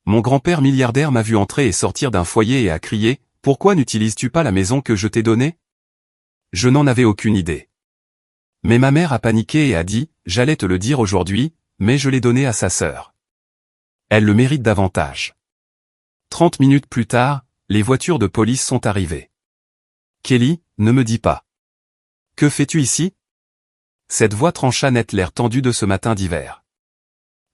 Mon grand-père milliardaire m'a vu entrer et sortir d'un foyer et a crié « Pourquoi n'utilises-tu pas la maison que je t'ai donnée ?» Je n'en avais aucune idée. Mais ma mère a paniqué et a dit « J'allais te le dire aujourd'hui, mais je l'ai donné à sa sœur. Elle le mérite davantage. » 30 minutes plus tard, les voitures de police sont arrivées. « Kelly, ne me dis pas. Que fais-tu ici ?» Cette voix trancha net l'air tendu de ce matin d'hiver.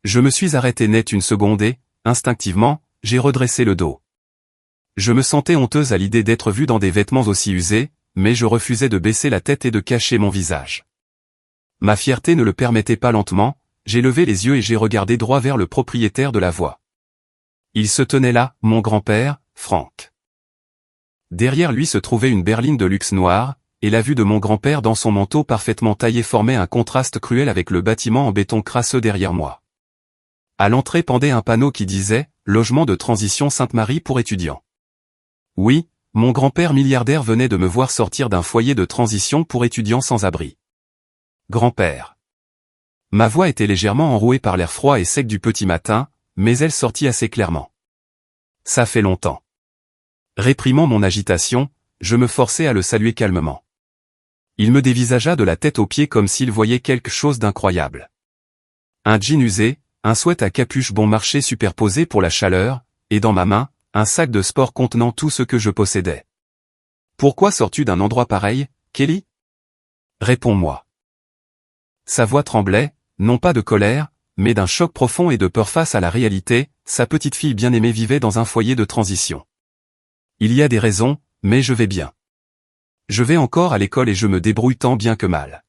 Je me suis arrêté net une seconde et, instinctivement, j'ai redressé le dos. Je me sentais honteuse à l'idée d'être vue dans des vêtements aussi usés, mais je refusais de baisser la tête et de cacher mon visage. Ma fierté ne le permettait pas. Lentement, j'ai levé les yeux et j'ai regardé droit vers le propriétaire de la voie. Il se tenait là, mon grand-père, Frank. Derrière lui se trouvait une berline de luxe noire, et la vue de mon grand-père dans son manteau parfaitement taillé formait un contraste cruel avec le bâtiment en béton crasseux derrière moi. À l'entrée pendait un panneau qui disait « Logement de transition Sainte-Marie pour étudiants ». Oui, mon grand-père milliardaire venait de me voir sortir d'un foyer de transition pour étudiants sans abri. Grand-père. Ma voix était légèrement enrouée par l'air froid et sec du petit matin, mais elle sortit assez clairement. Ça fait longtemps. Réprimant mon agitation, je me forçai à le saluer calmement. Il me dévisagea de la tête aux pieds comme s'il voyait quelque chose d'incroyable. Un jean usé, un sweat à capuche bon marché superposé pour la chaleur, et dans ma main, un sac de sport contenant tout ce que je possédais. « Pourquoi sors-tu d'un endroit pareil, Kelly ?» Réponds-moi. Sa voix tremblait, non pas de colère, mais d'un choc profond et de peur face à la réalité. Sa petite fille bien-aimée vivait dans un foyer de transition. Il y a des raisons, mais je vais bien. Je vais encore à l'école et je me débrouille tant bien que mal.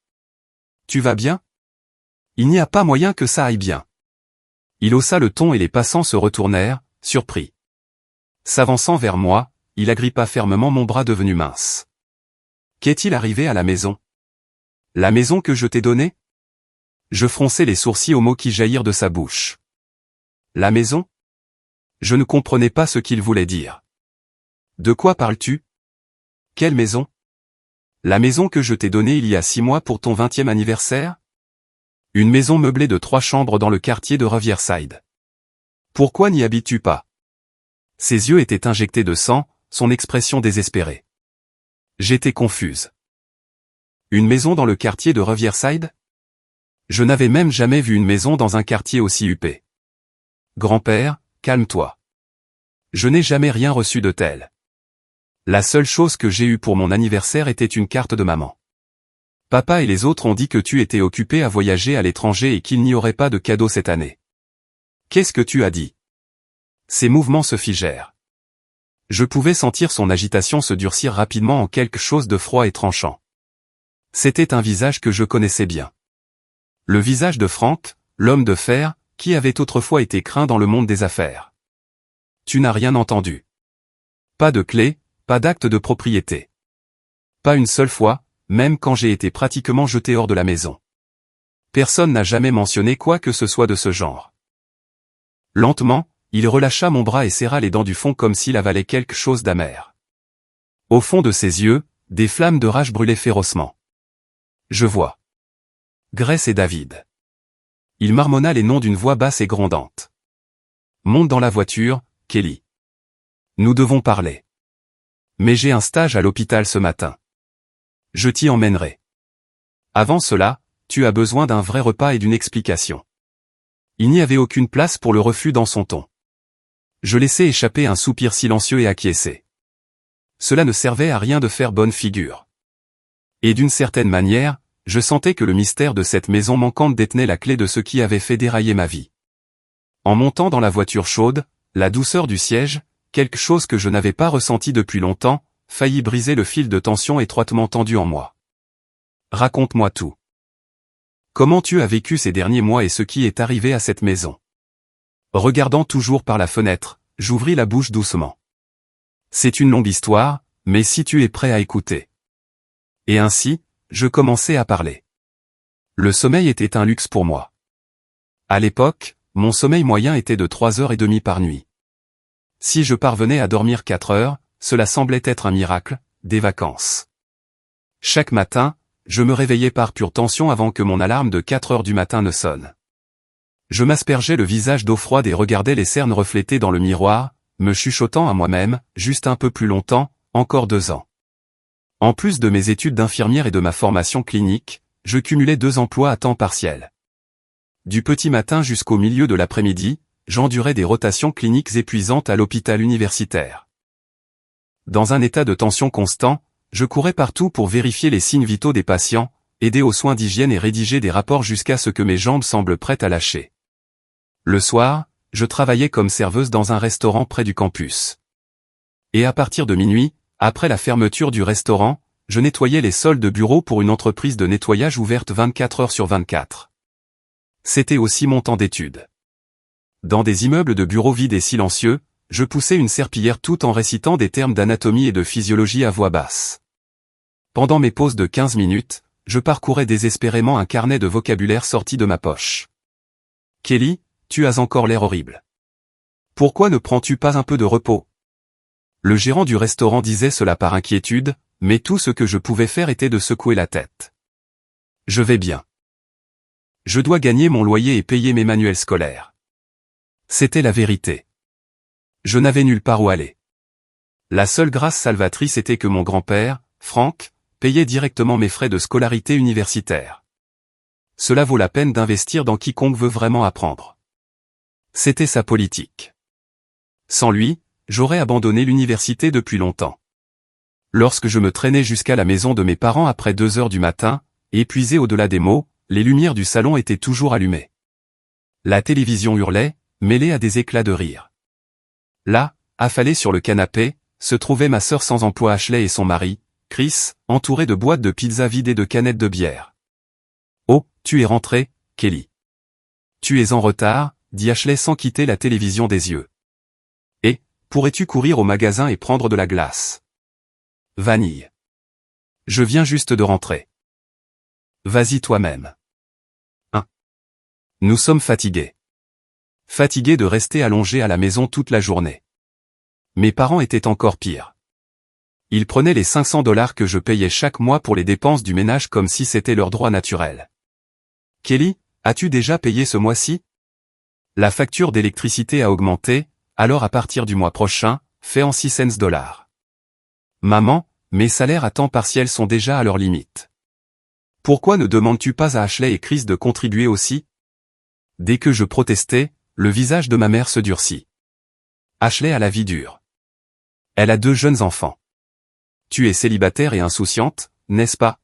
Tu vas bien ? Il n'y a pas moyen que ça aille bien. Il haussa le ton et les passants se retournèrent, surpris. S'avançant vers moi, il agrippa fermement mon bras devenu mince. Qu'est-il arrivé à la maison ? La maison que je t'ai donnée ? Je fronçai les sourcils aux mots qui jaillirent de sa bouche. La maison ? Je ne comprenais pas ce qu'il voulait dire. De quoi parles-tu ? Quelle maison ? La maison que je t'ai donnée il y a 6 mois pour ton 20e anniversaire ? Une maison meublée de 3 chambres dans le quartier de Riverside. Pourquoi n'y habites-tu pas ? Ses yeux étaient injectés de sang, son expression désespérée. J'étais confuse. Une maison dans le quartier de Riverside ? Je n'avais même jamais vu une maison dans un quartier aussi huppé. Grand-père, calme-toi. Je n'ai jamais rien reçu de tel. La seule chose que j'ai eue pour mon anniversaire était une carte de maman. Papa et les autres ont dit que tu étais occupé à voyager à l'étranger et qu'il n'y aurait pas de cadeau cette année. Qu'est-ce que tu as dit ? Ses mouvements se figèrent. Je pouvais sentir son agitation se durcir rapidement en quelque chose de froid et tranchant. C'était un visage que je connaissais bien. Le visage de Frank, l'homme de fer, qui avait autrefois été craint dans le monde des affaires. Tu n'as rien entendu. Pas de clé, pas d'acte de propriété. Pas une seule fois, même quand j'ai été pratiquement jeté hors de la maison. Personne n'a jamais mentionné quoi que ce soit de ce genre. Lentement, il relâcha mon bras et serra les dents du fond comme s'il avalait quelque chose d'amer. Au fond de ses yeux, des flammes de rage brûlaient férocement. Je vois. Grace et David. Il marmonna les noms d'une voix basse et grondante. Monte dans la voiture, Kelly. Nous devons parler. Mais j'ai un stage à l'hôpital ce matin. Je t'y emmènerai. Avant cela, tu as besoin d'un vrai repas et d'une explication. Il n'y avait aucune place pour le refus dans son ton. Je laissai échapper un soupir silencieux et acquiescé. Cela ne servait à rien de faire bonne figure. Et d'une certaine manière, je sentais que le mystère de cette maison manquante détenait la clé de ce qui avait fait dérailler ma vie. En montant dans la voiture chaude, la douceur du siège, quelque chose que je n'avais pas ressenti depuis longtemps, faillit briser le fil de tension étroitement tendu en moi. Raconte-moi tout. Comment tu as vécu ces derniers mois et ce qui est arrivé à cette maison ? Regardant toujours par la fenêtre, j'ouvris la bouche doucement. C'est une longue histoire, mais si tu es prêt à écouter. Et ainsi, je commençai à parler. Le sommeil était un luxe pour moi. À l'époque, mon sommeil moyen était de 3h30 par nuit. Si je parvenais à dormir 4 heures, cela semblait être un miracle, des vacances. Chaque matin, je me réveillais par pure tension avant que mon alarme de 4 heures du matin ne sonne. Je m'aspergeais le visage d'eau froide et regardais les cernes reflétées dans le miroir, me chuchotant à moi-même, juste un peu plus longtemps, encore 2 ans. En plus de mes études d'infirmière et de ma formation clinique, je cumulais 2 emplois à temps partiel. Du petit matin jusqu'au milieu de l'après-midi, j'endurais des rotations cliniques épuisantes à l'hôpital universitaire. Dans un état de tension constant, je courais partout pour vérifier les signes vitaux des patients, aider aux soins d'hygiène et rédiger des rapports jusqu'à ce que mes jambes semblent prêtes à lâcher. Le soir, je travaillais comme serveuse dans un restaurant près du campus. Et à partir de minuit, après la fermeture du restaurant, je nettoyais les sols de bureau pour une entreprise de nettoyage ouverte 24 heures sur 24. C'était aussi mon temps d'étude. Dans des immeubles de bureaux vides et silencieux, je poussais une serpillière tout en récitant des termes d'anatomie et de physiologie à voix basse. Pendant mes pauses de 15 minutes, je parcourais désespérément un carnet de vocabulaire sorti de ma poche. « Kelly, tu as encore l'air horrible. Pourquoi ne prends-tu pas un peu de repos ?» Le gérant du restaurant disait cela par inquiétude, mais tout ce que je pouvais faire était de secouer la tête. « Je vais bien. Je dois gagner mon loyer et payer mes manuels scolaires. » C'était la vérité. Je n'avais nulle part où aller. La seule grâce salvatrice était que mon grand-père, Franck, payait directement mes frais de scolarité universitaire. Cela vaut la peine d'investir dans quiconque veut vraiment apprendre. C'était sa politique. Sans lui, j'aurais abandonné l'université depuis longtemps. Lorsque je me traînais jusqu'à la maison de mes parents après 2 heures du matin, épuisé au-delà des mots, les lumières du salon étaient toujours allumées. La télévision hurlait, mêlée à des éclats de rire. Là, affalée sur le canapé, se trouvaient ma sœur sans emploi Ashley et son mari, Chris, entourés de boîtes de pizza vides et de canettes de bière. « Oh, tu es rentré, Kelly. Tu es en retard, » dit Ashley sans quitter la télévision des yeux. « Et, pourrais-tu courir au magasin et prendre de la glace ? Vanille. Je viens juste de rentrer. Vas-y toi-même. » Nous sommes fatigués. Fatigués de rester allongés à la maison toute la journée. Mes parents étaient encore pires. Ils prenaient les $500 que je payais chaque mois pour les dépenses du ménage comme si c'était leur droit naturel. « Kelly, as-tu déjà payé ce mois-ci ? La facture d'électricité a augmenté, alors à partir du mois prochain, fais en 6 cents. Maman, mes salaires à temps partiel sont déjà à leur limite. Pourquoi ne demandes-tu pas à Ashley et Chris de contribuer aussi ? » Dès que je protestais, le visage de ma mère se durcit. Ashley a la vie dure. Elle a 2 jeunes enfants. Tu es célibataire et insouciante, n'est-ce pas ?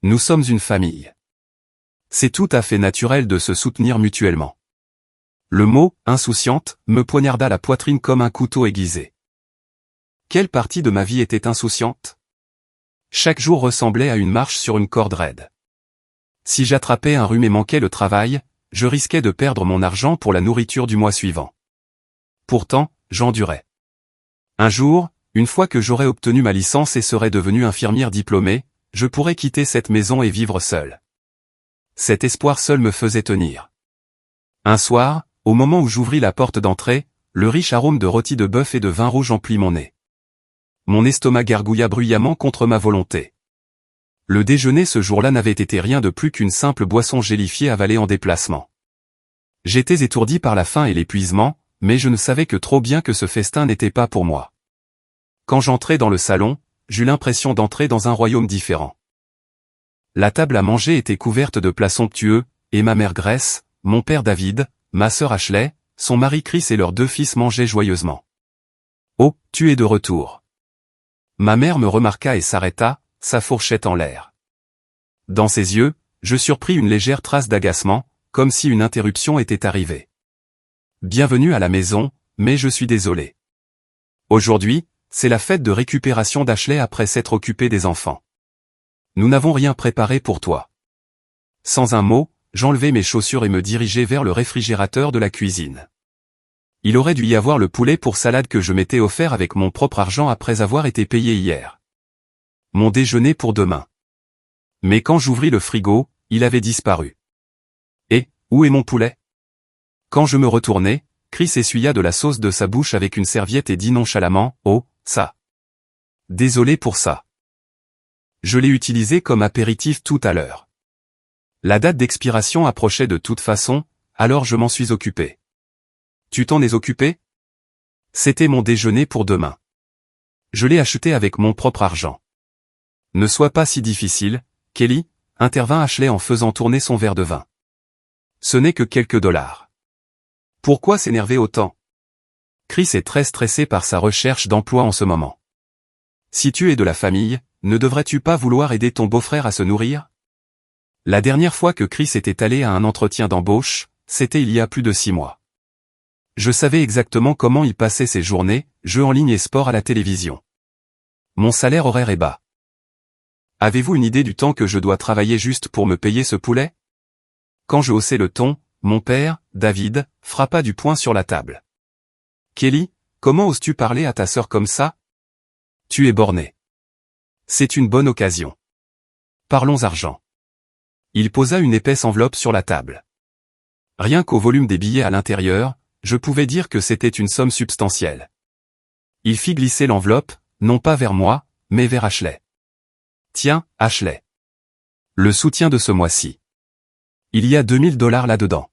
Nous sommes une famille. C'est tout à fait naturel de se soutenir mutuellement. Le mot « insouciante » me poignarda la poitrine comme un couteau aiguisé. Quelle partie de ma vie était insouciante ? Chaque jour ressemblait à une marche sur une corde raide. Si j'attrapais un rhume et manquais le travail, je risquais de perdre mon argent pour la nourriture du mois suivant. Pourtant, j'endurais. Un jour, une fois que j'aurais obtenu ma licence et serais devenue infirmière diplômée, je pourrais quitter cette maison et vivre seule. Cet espoir seul me faisait tenir. Un soir, au moment où j'ouvris la porte d'entrée, le riche arôme de rôti de bœuf et de vin rouge emplit mon nez. Mon estomac gargouilla bruyamment contre ma volonté. Le déjeuner ce jour-là n'avait été rien de plus qu'une simple boisson gélifiée avalée en déplacement. J'étais étourdi par la faim et l'épuisement, mais je ne savais que trop bien que ce festin n'était pas pour moi. Quand j'entrai dans le salon, j'eus l'impression d'entrer dans un royaume différent. La table à manger était couverte de plats somptueux, et ma mère Grace, mon père David, ma sœur Ashley, son mari Chris et leurs 2 fils mangeaient joyeusement. « Oh, tu es de retour. » Ma mère me remarqua et s'arrêta, sa fourchette en l'air. Dans ses yeux, je surpris une légère trace d'agacement, comme si une interruption était arrivée. « Bienvenue à la maison, mais je suis désolé. Aujourd'hui, c'est la fête de récupération d'Ashley après s'être occupée des enfants. Nous n'avons rien préparé pour toi. » Sans un mot, j'enlevai mes chaussures et me dirigeai vers le réfrigérateur de la cuisine. Il aurait dû y avoir le poulet pour salade que je m'étais offert avec mon propre argent après avoir été payé hier. Mon déjeuner pour demain. Mais quand j'ouvris le frigo, il avait disparu. Et, où est mon poulet ? Quand je me retournai, Chris essuya de la sauce de sa bouche avec une serviette et dit nonchalamment « Oh, ça. Désolé pour ça. Je l'ai utilisé comme apéritif tout à l'heure. » La date d'expiration approchait de toute façon, alors je m'en suis occupé. Tu t'en es occupé? C'était mon déjeuner pour demain. Je l'ai acheté avec mon propre argent. Ne sois pas si difficile, Kelly, intervint Ashley en faisant tourner son verre de vin. Ce n'est que quelques dollars. Pourquoi s'énerver autant? Chris est très stressé par sa recherche d'emploi en ce moment. Si tu es de la famille, ne devrais-tu pas vouloir aider ton beau-frère à se nourrir? La dernière fois que Chris était allé à un entretien d'embauche, c'était il y a plus de 6 mois. Je savais exactement comment il passait ses journées, jeux en ligne et sport à la télévision. Mon salaire horaire est bas. Avez-vous une idée du temps que je dois travailler juste pour me payer ce poulet? Quand je haussai le ton, mon père, David, frappa du poing sur la table. Kelly, comment oses-tu parler à ta sœur comme ça? Tu es borné. C'est une bonne occasion. Parlons argent. Il posa une épaisse enveloppe sur la table. Rien qu'au volume des billets à l'intérieur, je pouvais dire que c'était une somme substantielle. Il fit glisser l'enveloppe, non pas vers moi, mais vers Ashley. Tiens, Ashley. Le soutien de ce mois-ci. Il y a $2000 là-dedans.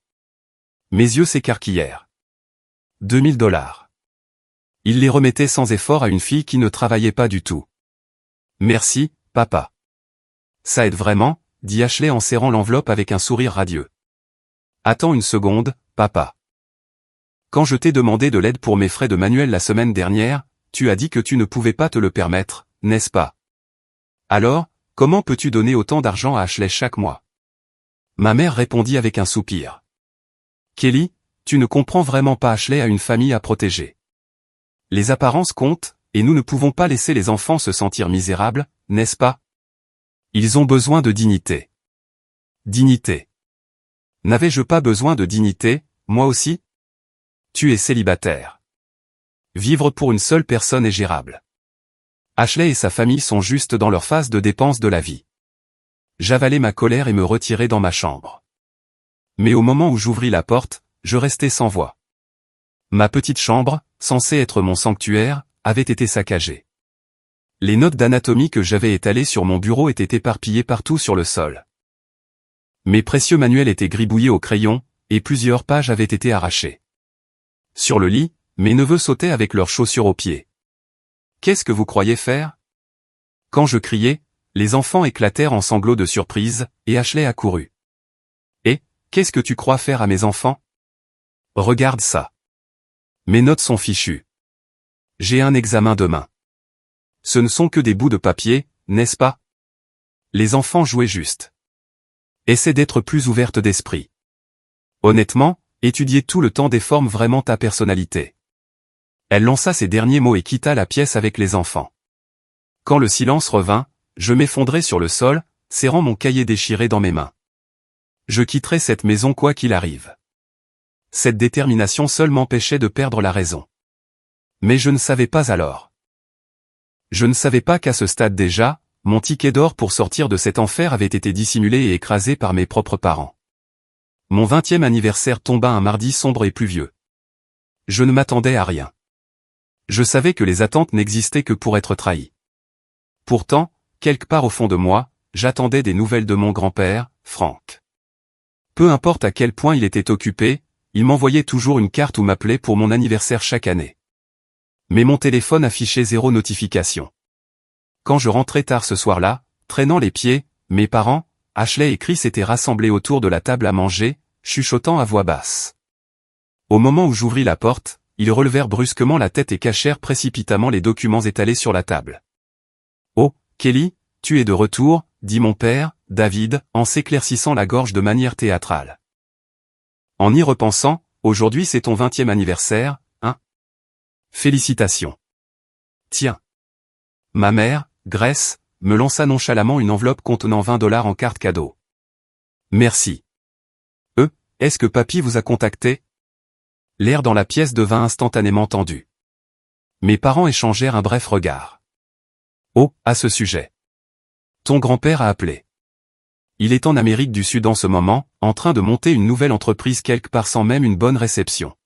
Mes yeux s'écarquillèrent. $2000. Il les remettait sans effort à une fille qui ne travaillait pas du tout. Merci, papa. Ça aide vraiment, dit Ashley en serrant l'enveloppe avec un sourire radieux. Attends une seconde, papa. Quand je t'ai demandé de l'aide pour mes frais de manuel la semaine dernière, tu as dit que tu ne pouvais pas te le permettre, n'est-ce pas? Alors, comment peux-tu donner autant d'argent à Ashley chaque mois? Ma mère répondit avec un soupir. Kelly, tu ne comprends vraiment pas, Ashley a une famille à protéger. Les apparences comptent, et nous ne pouvons pas laisser les enfants se sentir misérables, n'est-ce pas? Ils ont besoin de dignité. Dignité. N'avais-je pas besoin de dignité, moi aussi? Tu es célibataire. Vivre pour une seule personne est gérable. Ashley et sa famille sont juste dans leur phase de dépense de la vie. J'avalai ma colère et me retirai dans ma chambre. Mais au moment où j'ouvris la porte, je restai sans voix. Ma petite chambre, censée être mon sanctuaire, avait été saccagée. Les notes d'anatomie que j'avais étalées sur mon bureau étaient éparpillées partout sur le sol. Mes précieux manuels étaient gribouillés au crayon, et plusieurs pages avaient été arrachées. Sur le lit, mes neveux sautaient avec leurs chaussures aux pieds. Qu'est-ce que vous croyez faire? Quand je criais, les enfants éclatèrent en sanglots de surprise, et Ashley accourut. Et, qu'est-ce que tu crois faire à mes enfants? Regarde ça. Mes notes sont fichues. J'ai un examen demain. Ce ne sont que des bouts de papier, n'est-ce pas? Les enfants jouaient juste. Essaie d'être plus ouverte d'esprit. Honnêtement, étudier tout le temps déforme vraiment ta personnalité. Elle lança ces derniers mots et quitta la pièce avec les enfants. Quand le silence revint, je m'effondrai sur le sol, serrant mon cahier déchiré dans mes mains. Je quitterai cette maison quoi qu'il arrive. Cette détermination seule m'empêchait de perdre la raison. Mais je ne savais pas alors. Je ne savais pas qu'à ce stade déjà, mon ticket d'or pour sortir de cet enfer avait été dissimulé et écrasé par mes propres parents. Mon 20e anniversaire tomba un mardi sombre et pluvieux. Je ne m'attendais à rien. Je savais que les attentes n'existaient que pour être trahies. Pourtant, quelque part au fond de moi, j'attendais des nouvelles de mon grand-père, Frank. Peu importe à quel point il était occupé, il m'envoyait toujours une carte ou m'appelait pour mon anniversaire chaque année. Mais mon téléphone affichait 0 notification. Quand je rentrais tard ce soir-là, traînant les pieds, mes parents, Ashley et Chris étaient rassemblés autour de la table à manger, chuchotant à voix basse. Au moment où j'ouvris la porte, ils relevèrent brusquement la tête et cachèrent précipitamment les documents étalés sur la table. « Oh, Kelly, tu es de retour », dit mon père, David, en s'éclaircissant la gorge de manière théâtrale. En y repensant, aujourd'hui c'est ton 20e anniversaire, hein? Félicitations. Tiens. Ma mère, Grace, me lança nonchalamment une enveloppe contenant $20 en carte cadeau. Merci. Est-ce que papy vous a contacté? L'air dans la pièce devint instantanément tendu. Mes parents échangèrent un bref regard. Oh, à ce sujet. Ton grand-père a appelé. Il est en Amérique du Sud en ce moment, en train de monter une nouvelle entreprise quelque part sans même une bonne réception.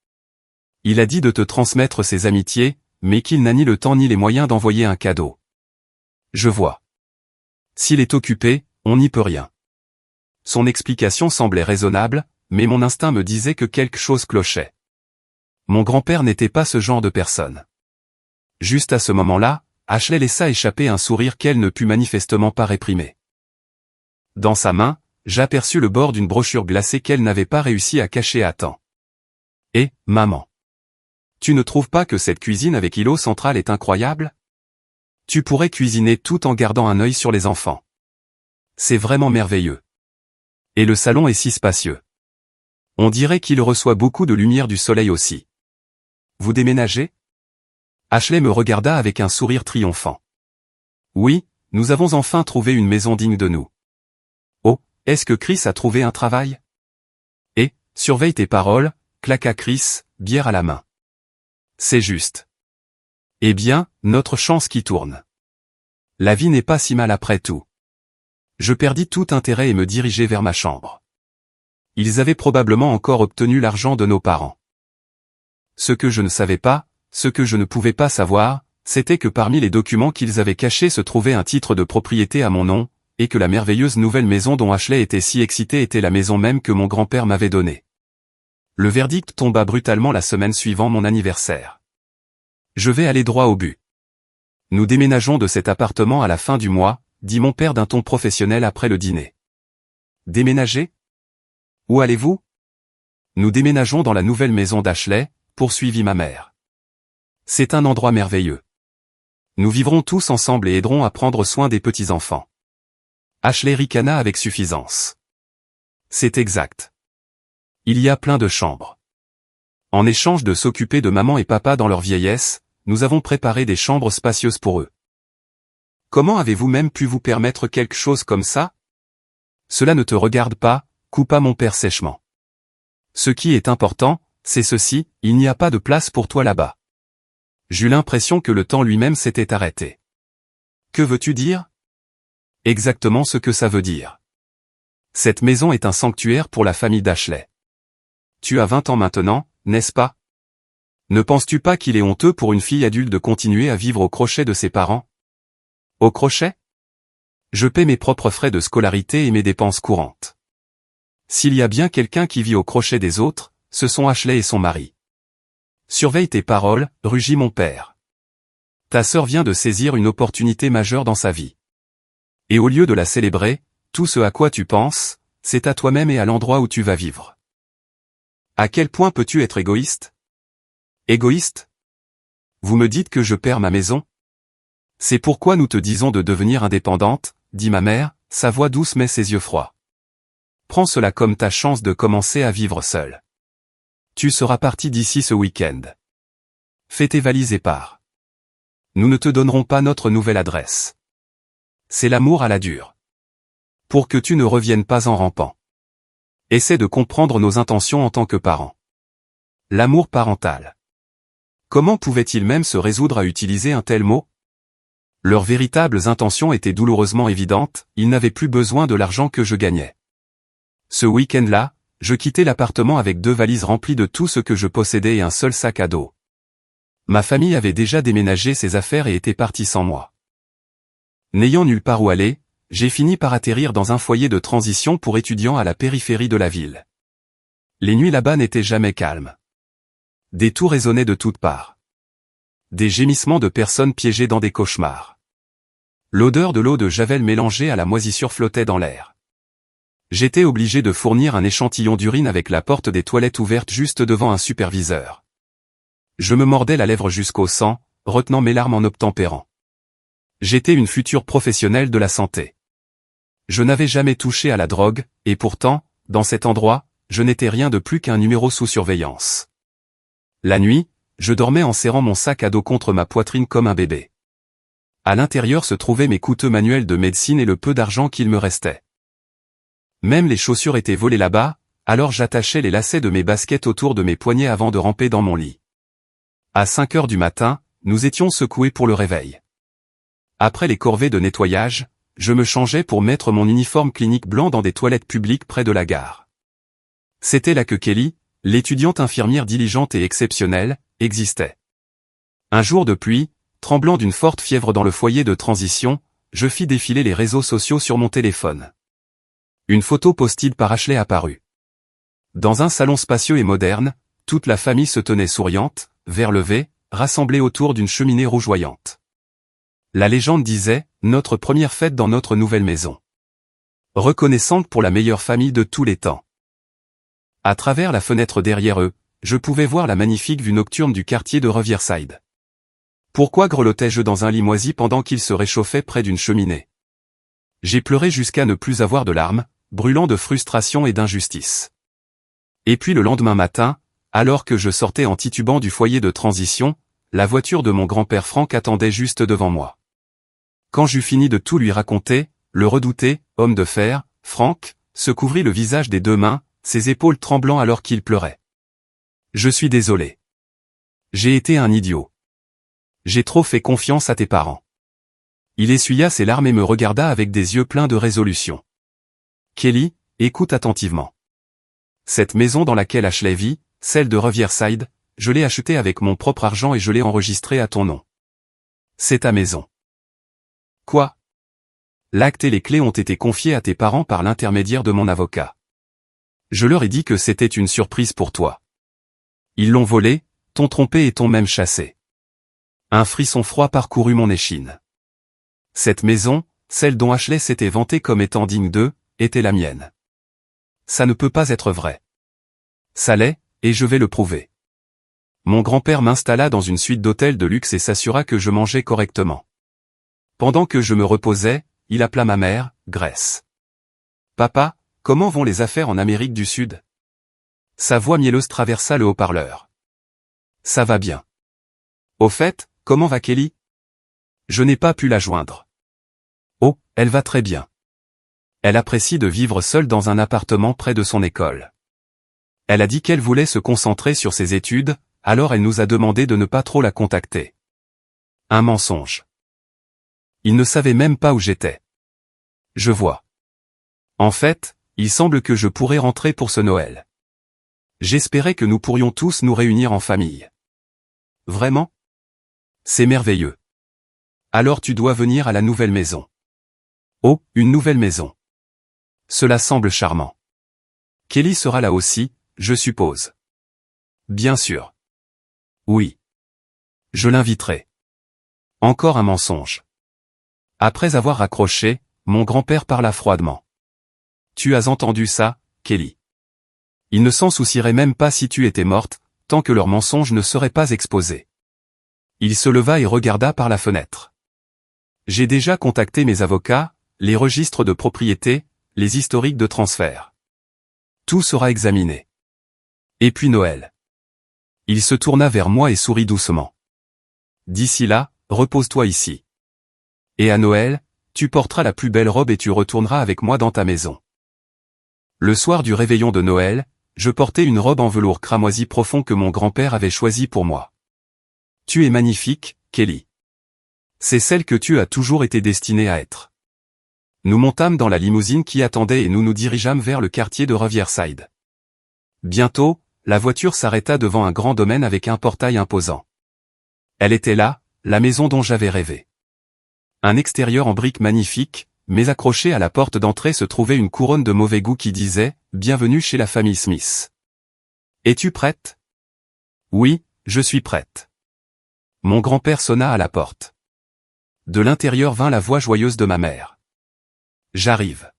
Il a dit de te transmettre ses amitiés, mais qu'il n'a ni le temps ni les moyens d'envoyer un cadeau. Je vois. S'il est occupé, on n'y peut rien. Son explication semblait raisonnable, mais mon instinct me disait que quelque chose clochait. Mon grand-père n'était pas ce genre de personne. Juste à ce moment-là, Ashley laissa échapper un sourire qu'elle ne put manifestement pas réprimer. Dans sa main, j'aperçus le bord d'une brochure glacée qu'elle n'avait pas réussi à cacher à temps. « Eh, maman! Tu ne trouves pas que cette cuisine avec îlot central est incroyable? Tu pourrais cuisiner tout en gardant un œil sur les enfants. C'est vraiment merveilleux. Et le salon est si spacieux. On dirait qu'il reçoit beaucoup de lumière du soleil aussi. Vous déménagez? » Ashley me regarda avec un sourire triomphant. « Oui, nous avons enfin trouvé une maison digne de nous. » « Oh, est-ce que Chris a trouvé un travail? » « Et, surveille tes paroles, » claqua Chris, bière à la main. « C'est juste. » « Eh bien, notre chance qui tourne. La vie n'est pas si mal après tout. » Je perdis tout intérêt et me dirigeai vers ma chambre. Ils avaient probablement encore obtenu l'argent de nos parents. Ce que je ne savais pas, ce que je ne pouvais pas savoir, c'était que parmi les documents qu'ils avaient cachés se trouvait un titre de propriété à mon nom, et que la merveilleuse nouvelle maison dont Ashley était si excitée était la maison même que mon grand-père m'avait donnée. Le verdict tomba brutalement la semaine suivant mon anniversaire. Je vais aller droit au but. Nous déménageons de cet appartement à la fin du mois, dit mon père d'un ton professionnel après le dîner. Déménager? Où allez-vous? Nous déménageons dans la nouvelle maison d'Ashley, poursuivit ma mère. C'est un endroit merveilleux. Nous vivrons tous ensemble et aiderons à prendre soin des petits-enfants. Ashley ricana avec suffisance. C'est exact. Il y a plein de chambres. En échange de s'occuper de maman et papa dans leur vieillesse, nous avons préparé des chambres spacieuses pour eux. Comment avez-vous même pu vous permettre quelque chose comme ça? Cela ne te regarde pas, coupa mon père sèchement. Ce qui est important, c'est ceci, il n'y a pas de place pour toi là-bas. J'eus l'impression que le temps lui-même s'était arrêté. Que veux-tu dire? Exactement ce que ça veut dire. Cette maison est un sanctuaire pour la famille d'Ashley. Tu as 20 ans maintenant, n'est-ce pas? Ne penses-tu pas qu'il est honteux pour une fille adulte de continuer à vivre au crochet de ses parents? Au crochet? Je paie mes propres frais de scolarité et mes dépenses courantes. S'il y a bien quelqu'un qui vit au crochet des autres, ce sont Ashley et son mari. Surveille tes paroles, rugit mon père. Ta sœur vient de saisir une opportunité majeure dans sa vie. Et au lieu de la célébrer, tout ce à quoi tu penses, c'est à toi-même et à l'endroit où tu vas vivre. À quel point peux-tu être égoïste? Égoïste? Vous me dites que je perds ma maison? C'est pourquoi nous te disons de devenir indépendante, dit ma mère, sa voix douce mais ses yeux froids. Prends cela comme ta chance de commencer à vivre seule. Tu seras parti d'ici ce week-end. Fais tes valises et pars. Nous ne te donnerons pas notre nouvelle adresse. C'est l'amour à la dure. Pour que tu ne reviennes pas en rampant. Essaie de comprendre nos intentions en tant que parents. L'amour parental. Comment pouvaient-ils même se résoudre à utiliser un tel mot? Leurs véritables intentions étaient douloureusement évidentes, ils n'avaient plus besoin de l'argent que je gagnais. Ce week-end-là, je quittai l'appartement avec 2 valises remplies de tout ce que je possédais et un seul sac à dos. Ma famille avait déjà déménagé ses affaires et était partie sans moi. N'ayant nulle part où aller, j'ai fini par atterrir dans un foyer de transition pour étudiants à la périphérie de la ville. Les nuits là-bas n'étaient jamais calmes. Des tours résonnaient de toutes parts. Des gémissements de personnes piégées dans des cauchemars. L'odeur de l'eau de Javel mélangée à la moisissure flottait dans l'air. J'étais obligé de fournir un échantillon d'urine avec la porte des toilettes ouverte juste devant un superviseur. Je me mordais la lèvre jusqu'au sang, retenant mes larmes en obtempérant. J'étais une future professionnelle de la santé. Je n'avais jamais touché à la drogue, et pourtant, dans cet endroit, je n'étais rien de plus qu'un numéro sous surveillance. La nuit, je dormais en serrant mon sac à dos contre ma poitrine comme un bébé. À l'intérieur se trouvaient mes coûteux manuels de médecine et le peu d'argent qu'il me restait. Même les chaussures étaient volées là-bas, alors j'attachais les lacets de mes baskets autour de mes poignets avant de ramper dans mon lit. À 5 heures du matin, nous étions secoués pour le réveil. Après les corvées de nettoyage, je me changeais pour mettre mon uniforme clinique blanc dans des toilettes publiques près de la gare. C'était là que Kelly, l'étudiante infirmière diligente et exceptionnelle, existait. Un jour de pluie, tremblant d'une forte fièvre dans le foyer de transition, je fis défiler les réseaux sociaux sur mon téléphone. Une photo postée par Ashley apparut. Dans un salon spacieux et moderne, toute la famille se tenait souriante, verre levé, rassemblée autour d'une cheminée rougeoyante. La légende disait, notre première fête dans notre nouvelle maison. Reconnaissante pour la meilleure famille de tous les temps. À travers la fenêtre derrière eux, je pouvais voir la magnifique vue nocturne du quartier de Riverside. Pourquoi grelottais-je dans un lit moisi pendant qu'il se réchauffait près d'une cheminée? J'ai pleuré jusqu'à ne plus avoir de larmes, brûlant de frustration et d'injustice. Et puis le lendemain matin, alors que je sortais en titubant du foyer de transition, la voiture de mon grand-père Franck attendait juste devant moi. Quand j'eus fini de tout lui raconter, le redouté, homme de fer, Franck, se couvrit le visage des deux mains, ses épaules tremblant alors qu'il pleurait. Je suis désolé. J'ai été un idiot. J'ai trop fait confiance à tes parents. Il essuya ses larmes et me regarda avec des yeux pleins de résolution. Kelly, écoute attentivement. Cette maison dans laquelle Ashley vit, celle de Riverside, je l'ai achetée avec mon propre argent et je l'ai enregistrée à ton nom. C'est ta maison. Quoi? L'acte et les clés ont été confiés à tes parents par l'intermédiaire de mon avocat. Je leur ai dit que c'était une surprise pour toi. Ils l'ont volé, t'ont trompé et t'ont même chassé. Un frisson froid parcourut mon échine. Cette maison, celle dont Ashley s'était vantée comme étant digne d'eux, était la mienne. Ça ne peut pas être vrai. Ça l'est, et je vais le prouver. Mon grand-père m'installa dans une suite d'hôtels de luxe et s'assura que je mangeais correctement. Pendant que je me reposais, il appela ma mère, Grace. Papa, comment vont les affaires en Amérique du Sud? Sa voix mielleuse traversa le haut-parleur. Ça va bien. Au fait, comment va Kelly? Je n'ai pas pu la joindre. Oh, elle va très bien. Elle apprécie de vivre seule dans un appartement près de son école. Elle a dit qu'elle voulait se concentrer sur ses études, alors elle nous a demandé de ne pas trop la contacter. Un mensonge. Il ne savait même pas où j'étais. Je vois. En fait, il semble que je pourrais rentrer pour ce Noël. J'espérais que nous pourrions tous nous réunir en famille. Vraiment? C'est merveilleux. Alors tu dois venir à la nouvelle maison. Oh, une nouvelle maison. Cela semble charmant. Kelly sera là aussi, je suppose. Bien sûr. Oui. Je l'inviterai. Encore un mensonge. Après avoir raccroché, mon grand-père parla froidement. Tu as entendu ça, Kelly? Ils ne s'en soucieraient même pas si tu étais morte, tant que leur mensonge ne serait pas exposé. Il se leva et regarda par la fenêtre. J'ai déjà contacté mes avocats, les registres de propriété, les historiques de transfert. Tout sera examiné. Et puis Noël. Il se tourna vers moi et sourit doucement. D'ici là, repose-toi ici. Et à Noël, tu porteras la plus belle robe et tu retourneras avec moi dans ta maison. Le soir du réveillon de Noël, je portais une robe en velours cramoisi profond que mon grand-père avait choisie pour moi. Tu es magnifique, Kelly. C'est celle que tu as toujours été destinée à être. Nous montâmes dans la limousine qui attendait et nous nous dirigeâmes vers le quartier de Riverside. Bientôt, la voiture s'arrêta devant un grand domaine avec un portail imposant. Elle était là, la maison dont j'avais rêvé. Un extérieur en briques magnifique, mais accroché à la porte d'entrée se trouvait une couronne de mauvais goût qui disait « Bienvenue chez la famille Smith ». Es-tu prête? Oui, je suis prête. Mon grand-père sonna à la porte. De l'intérieur vint la voix joyeuse de ma mère. J'arrive.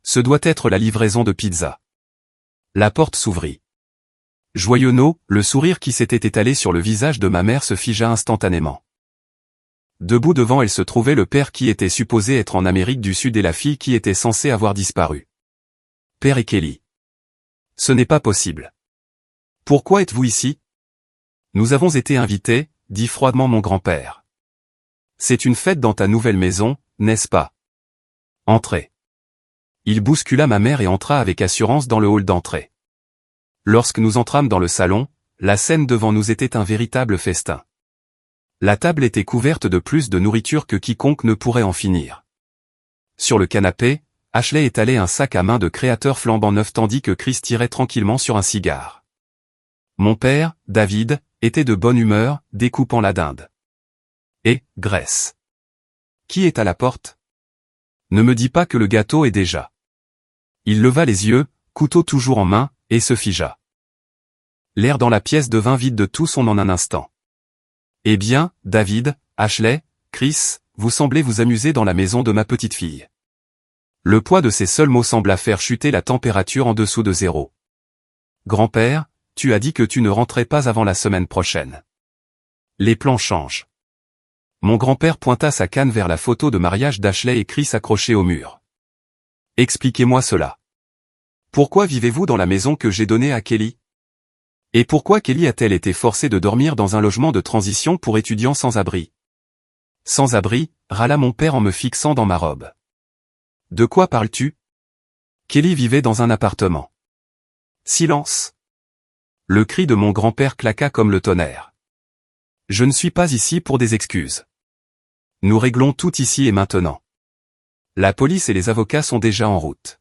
Ce doit être la livraison de pizza. La porte s'ouvrit. Joyeux, le sourire qui s'était étalé sur le visage de ma mère se figea instantanément. Debout devant elle se trouvait le père qui était supposé être en Amérique du Sud et la fille qui était censée avoir disparu. Père et Kelly. Ce n'est pas possible. Pourquoi êtes-vous ici? Nous avons été invités, dit froidement mon grand-père. C'est une fête dans ta nouvelle maison, n'est-ce pas? Entrez. Il bouscula ma mère et entra avec assurance dans le hall d'entrée. Lorsque nous entrâmes dans le salon, la scène devant nous était un véritable festin. La table était couverte de plus de nourriture que quiconque ne pourrait en finir. Sur le canapé, Ashley étalait un sac à main de créateur flambant neuf tandis que Chris tirait tranquillement sur un cigare. Mon père, David, était de bonne humeur, découpant la dinde. Et, Grace. Qui est à la porte? Ne me dis pas que le gâteau est déjà. Il leva les yeux, couteau toujours en main, et se figea. L'air dans la pièce devint vide de tout son en un instant. Eh bien, David, Ashley, Chris, vous semblez vous amuser dans la maison de ma petite fille. Le poids de ces seuls mots sembla faire chuter la température en dessous de 0. Grand-père, tu as dit que tu ne rentrais pas avant la semaine prochaine. Les plans changent. Mon grand-père pointa sa canne vers la photo de mariage d'Ashley et Chris accrochée au mur. Expliquez-moi cela. Pourquoi vivez-vous dans la maison que j'ai donnée à Kelly? Et pourquoi Kelly a-t-elle été forcée de dormir dans un logement de transition pour étudiants sans abri? Sans abri, râla mon père en me fixant dans ma robe. De quoi parles-tu? Kelly vivait dans un appartement. Silence. Le cri de mon grand-père claqua comme le tonnerre. Je ne suis pas ici pour des excuses. Nous réglons tout ici et maintenant. La police et les avocats sont déjà en route.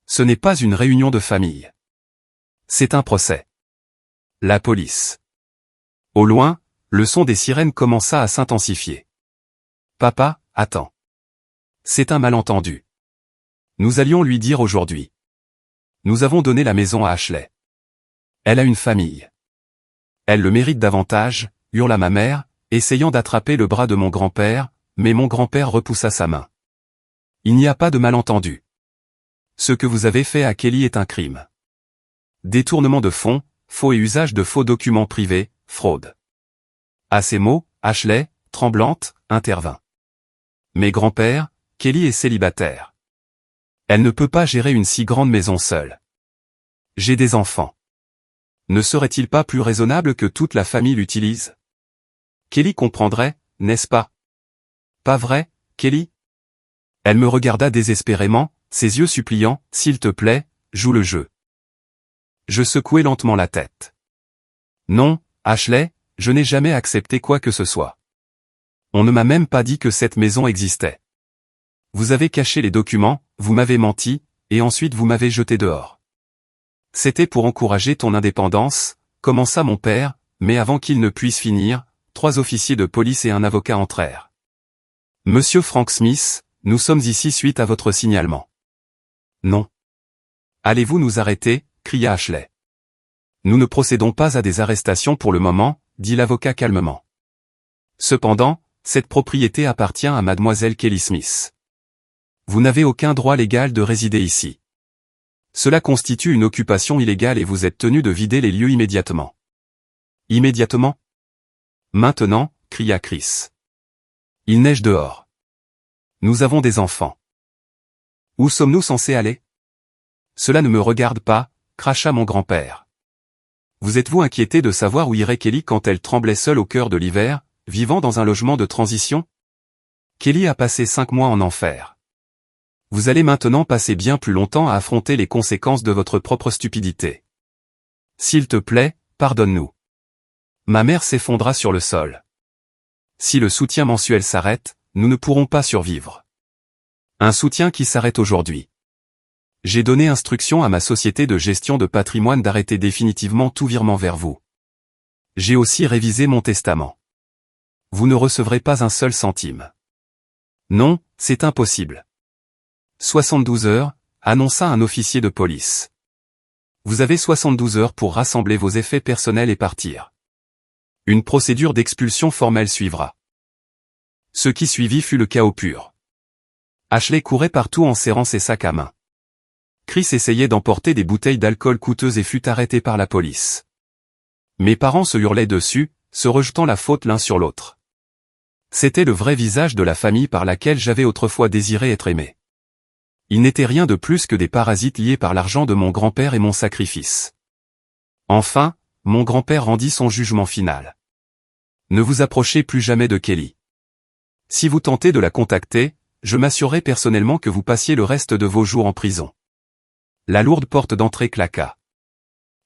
Ce n'est pas une réunion de famille. C'est un procès. La police. Au loin, le son des sirènes commença à s'intensifier. Papa, attends. C'est un malentendu. Nous allions lui dire aujourd'hui. Nous avons donné la maison à Ashley. Elle a une famille. Elle le mérite davantage, hurla ma mère, essayant d'attraper le bras de mon grand-père, mais mon grand-père repoussa sa main. Il n'y a pas de malentendu. Ce que vous avez fait à Kelly est un crime. Détournement de fonds, faux et usage de faux documents privés, fraude. À ces mots, Ashley, tremblante, intervint. Mais grand-père, Kelly est célibataire. Elle ne peut pas gérer une si grande maison seule. J'ai des enfants. Ne serait-il pas plus raisonnable que toute la famille l'utilise? Kelly comprendrait, n'est-ce pas? Pas vrai, Kelly? Elle me regarda désespérément, ses yeux suppliants, s'il te plaît, joue le jeu. Je secouai lentement la tête. Non, Ashley, je n'ai jamais accepté quoi que ce soit. On ne m'a même pas dit que cette maison existait. Vous avez caché les documents, vous m'avez menti, et ensuite vous m'avez jeté dehors. C'était pour encourager ton indépendance, commença mon père, mais avant qu'il ne puisse finir, 3 officiers de police et un avocat entrèrent. Monsieur Frank Smith, nous sommes ici suite à votre signalement. Non. Allez-vous nous arrêter, cria Ashley. Nous ne procédons pas à des arrestations pour le moment, dit l'avocat calmement. Cependant, cette propriété appartient à mademoiselle Kelly Smith. Vous n'avez aucun droit légal de résider ici. Cela constitue une occupation illégale et vous êtes tenu de vider les lieux immédiatement. Immédiatement? Maintenant, cria Chris. Il neige dehors. Nous avons des enfants. Où sommes-nous censés aller? Cela ne me regarde pas, cracha mon grand-père. Vous êtes-vous inquiété de savoir où irait Kelly quand elle tremblait seule au cœur de l'hiver, vivant dans un logement de transition? Kelly a passé 5 mois en enfer. Vous allez maintenant passer bien plus longtemps à affronter les conséquences de votre propre stupidité. S'il te plaît, pardonne-nous. Ma mère s'effondra sur le sol. Si le soutien mensuel s'arrête, nous ne pourrons pas survivre. Un soutien qui s'arrête aujourd'hui. J'ai donné instruction à ma société de gestion de patrimoine d'arrêter définitivement tout virement vers vous. J'ai aussi révisé mon testament. Vous ne recevrez pas un seul centime. Non, c'est impossible. 72 heures, annonça un officier de police. Vous avez 72 heures pour rassembler vos effets personnels et partir. Une procédure d'expulsion formelle suivra. Ce qui suivit fut le chaos pur. Ashley courait partout en serrant ses sacs à main. Chris essayait d'emporter des bouteilles d'alcool coûteuses et fut arrêté par la police. Mes parents se hurlaient dessus, se rejetant la faute l'un sur l'autre. C'était le vrai visage de la famille par laquelle j'avais autrefois désiré être aimé. Ils n'étaient rien de plus que des parasites liés par l'argent de mon grand-père et mon sacrifice. Enfin, mon grand-père rendit son jugement final. Ne vous approchez plus jamais de Kelly. Si vous tentez de la contacter, je m'assurerai personnellement que vous passiez le reste de vos jours en prison. La lourde porte d'entrée claqua.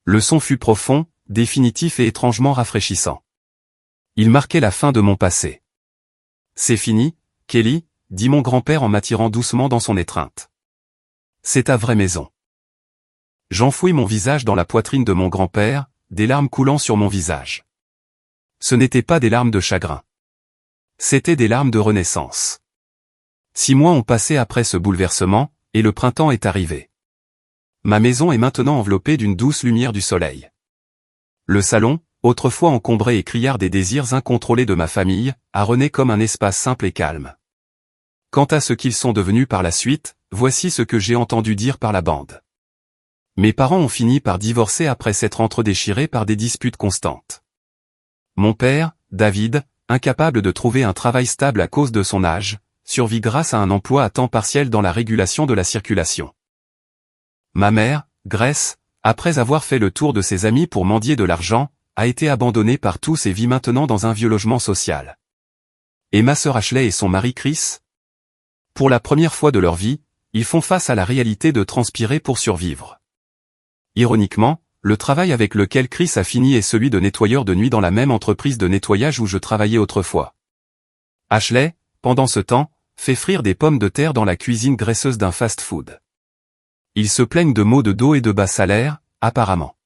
Le son fut profond, définitif et étrangement rafraîchissant. Il marquait la fin de mon passé. C'est fini, Kelly, dit mon grand-père en m'attirant doucement dans son étreinte. C'est ta vraie maison. J'enfouis mon visage dans la poitrine de mon grand-père, des larmes coulant sur mon visage. Ce n'étaient pas des larmes de chagrin. C'étaient des larmes de renaissance. 6 mois ont passé après ce bouleversement, et le printemps est arrivé. Ma maison est maintenant enveloppée d'une douce lumière du soleil. Le salon, autrefois encombré et criard des désirs incontrôlés de ma famille, a rené comme un espace simple et calme. Quant à ce qu'ils sont devenus par la suite, voici ce que j'ai entendu dire par la bande. Mes parents ont fini par divorcer après s'être entredéchirés par des disputes constantes. Mon père, David, incapable de trouver un travail stable à cause de son âge, survit grâce à un emploi à temps partiel dans la régulation de la circulation. Ma mère, Grace, après avoir fait le tour de ses amis pour mendier de l'argent, a été abandonnée par tous et vit maintenant dans un vieux logement social. Et ma sœur Ashley et son mari Chris? Pour la première fois de leur vie, ils font face à la réalité de transpirer pour survivre. Ironiquement, le travail avec lequel Chris a fini est celui de nettoyeur de nuit dans la même entreprise de nettoyage où je travaillais autrefois. Ashley, pendant ce temps, fait frire des pommes de terre dans la cuisine graisseuse d'un fast-food. Ils se plaignent de maux de dos et de bas salaires, apparemment.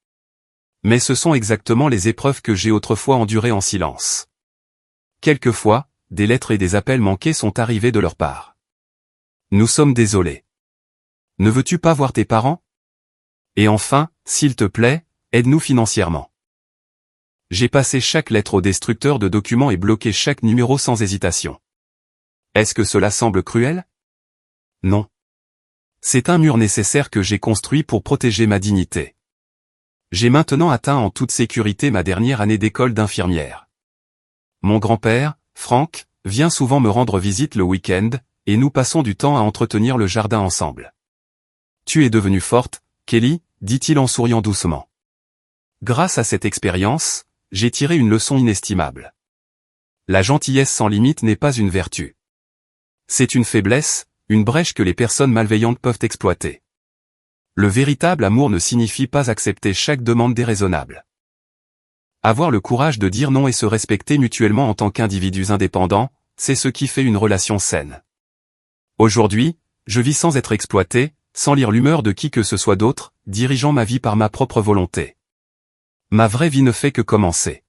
Mais ce sont exactement les épreuves que j'ai autrefois endurées en silence. Quelquefois, des lettres et des appels manqués sont arrivés de leur part. Nous sommes désolés. Ne veux-tu pas voir tes parents? Et enfin, s'il te plaît, aide-nous financièrement. J'ai passé chaque lettre au destructeur de documents et bloqué chaque numéro sans hésitation. Est-ce que cela semble cruel? Non. C'est un mur nécessaire que j'ai construit pour protéger ma dignité. J'ai maintenant atteint en toute sécurité ma dernière année d'école d'infirmière. Mon grand-père, Frank, vient souvent me rendre visite le week-end, et nous passons du temps à entretenir le jardin ensemble. Tu es devenue forte, Kelly, dit-il en souriant doucement. Grâce à cette expérience, j'ai tiré une leçon inestimable. La gentillesse sans limite n'est pas une vertu. C'est une faiblesse, une brèche que les personnes malveillantes peuvent exploiter. Le véritable amour ne signifie pas accepter chaque demande déraisonnable. Avoir le courage de dire non et se respecter mutuellement en tant qu'individus indépendants, c'est ce qui fait une relation saine. Aujourd'hui, je vis sans être exploité, sans lire l'humeur de qui que ce soit d'autre, dirigeant ma vie par ma propre volonté. Ma vraie vie ne fait que commencer.